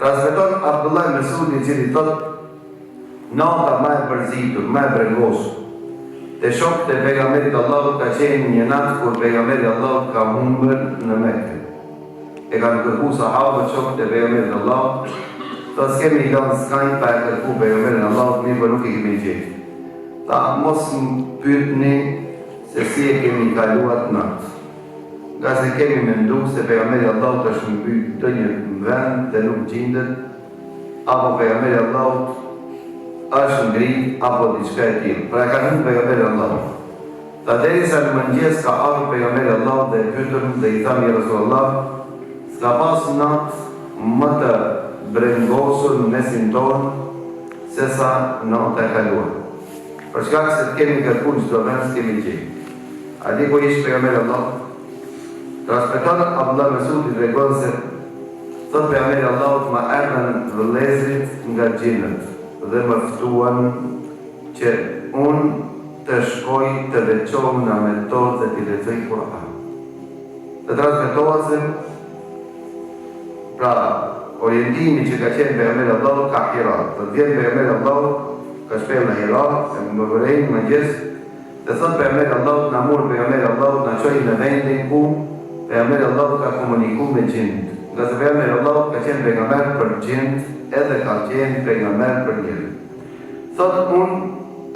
Transmeton Abdullah Mesudi i cili thot, nata më e përzitur, më e brengosur te shokët e pejgamberit Allahut ka qenë një natë kur pejgamberi Allahut ka humbur në Mekë. E kanë kërku sahabët shokët e pejgamberit Allahut, ta s'kemi lënë skajnë pa e kërku pejgamberin Allahut, mirë për nuk i kemi gjetë. Ta mos më pyetni se si e kemi kaluat natë. Nga se kemi mendu se pejgamberi Allahut është mbyt të një vend dhe nuk gjendet, apo pejgamberi Allahut është ngrit apo diçka e tillë. Pra ka thënë pejgamberi Allahut. Ta derisa në mëngjes ka ardhur pejgamberi Allahut dhe e pyetën dhe i thamë ja Rasulullah, s'ka pas natë më të brengosur në mesin tonë se sa nata e kaluar. Për shkak se të kemi kërkuar çdo vend s'kemi gjetur. A di ku ishte pejgamberi Allahut? Transmeton Abdullah Mesudi tregon se thot pejgamberi Allahut ma erdhën vëllezërit nga xhinët dhe më ftuan që unë të shkoj të veçohuna me to dhe t'i lexoj Kur'an. Të transmetohet se pra orientimi që ka qenë pejgamberi Allahut ka Hira. Të vjen pejgamberi Allahut ka shpel në Hira, e më vërejnë më gjesë, dhe thot pejgamberi Allahut na mur pejgamberi Allahut na çoi në vendin ku pejgamberi Allahut ka komuniku me gjinët. Nga se pejgamberi Allahut ka qenë pejgamber për gjinët, edhe ka qenë pejgamber për njerëz. Thot unë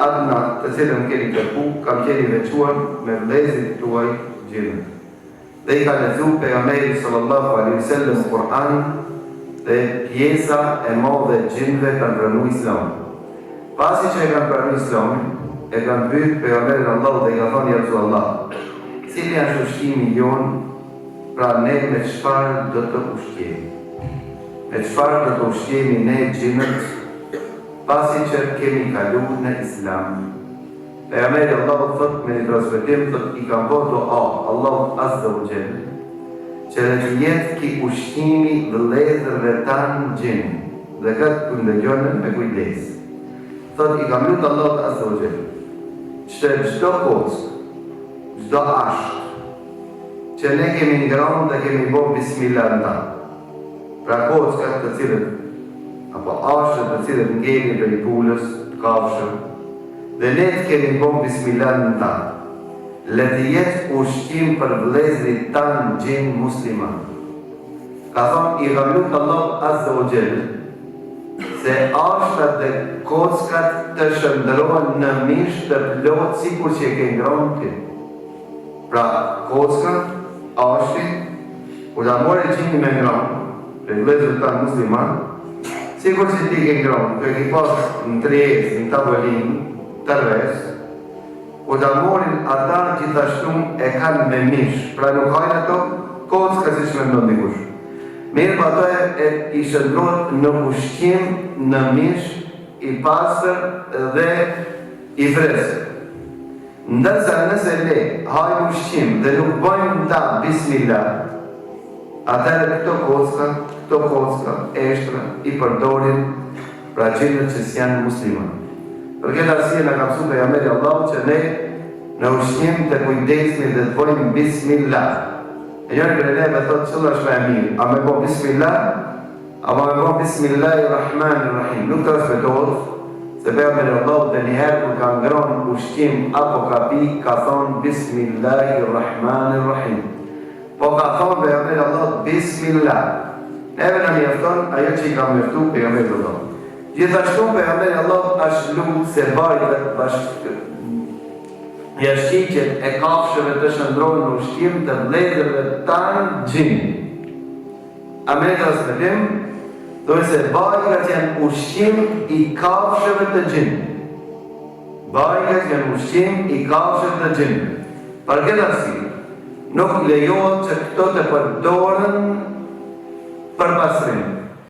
atë natë të cilën keni kërku, kam qenë veçuar me vëllezërit tuaj gjinët. Dhe i ka lexuar pejgamberi sallallahu alaihi wasallam Kur'an dhe pjesa e madhe e gjinëve kanë pranuar Islamin. Pasi që e kanë pranuar Islamin, e kanë pyetur pejgamberin Allahut dhe i ka thënë ja Rasulullah, cili është ushtimi jonë, pra ne me çfarë do të ushqemi? Me çfarë do të ushqemi ne gjinët pasi që kemi kaluar në Islam? Pejgamberi Allahut thot me një transmetim thot i kam bërë dua Allahut azza wa jalla që të jetë ki ushqimi vëllezërve tanë gjin dhe këtë të ndëgjonën me kujdes. Thot i kam lutur Allahut azza wa jalla që çdo kockë, çdo ashtë që ne kemi ngronë dhe kemi bërë bismillah në ta. Pra kockat të cilët, apo ashtët të cilët ngeni për i pulës, të kafshën, dhe ne të kemi bërë bismillah në ta. Le të jetë ushqim për vëllezërit tanë gjinë musliman. Ka thonë, i kam lutur Allahut azza wa jalla se ashtat dhe kockat të shëndrohen në mish të plotë sikur që e ke ngronë ti. Pra kockat, ashtin, kur ta more gjini me ngronë, për vëllezërit tanë musliman, sikur që ti ke ngronë, për ki pas në trejes, në tavolinë, të rres, kur ta morin ata gjithashtu e kanë me mish, pra nuk hajnë ato kocka si shmendon dikush. Mirë pa ato e i shëndrohet në ushqim, në mish, i pastër dhe i freskët. Ndërsa nëse le hajnë ushqim dhe nuk bëjmë ta bismillah, atëherë këto kocka, eshtra, i përdorin pra gjinët që s'janë musliman. Për këtë arsye na ka mësuar pejgamberi Allahut që ne në ushqim të kujdesemi dhe të bëjmë bismillah. E njëri për neve thotë çfarë është më e mirë, a me bëj bismillah, apo me bëj bismillahirrahmanirrahim. Nuk transmetohet se pejgamberi Allahut dhe njëherë kur ka ngronë ushqim apo ka pi, ka thonë bismillahirrahmanirrahim. Po ka thonë pejgamberi Allahut bismillah. Neve na mjafton ajo që i ka mjaftuar pejgamberit Allahut. Gjithashtu pejgamberi Allahut është lutur se vajzat bashkë jashtiqet e kafshëve të shëndrohen në ushqim të vëllezërve tanë gjin. A me transmetim, thonë se vajzat janë ushqim i kafshëve të gjin. Vajzat janë ushqim i kafshëve të gjin. Për këtë arsye, nuk lejohet që këto të përdoren për pastrim.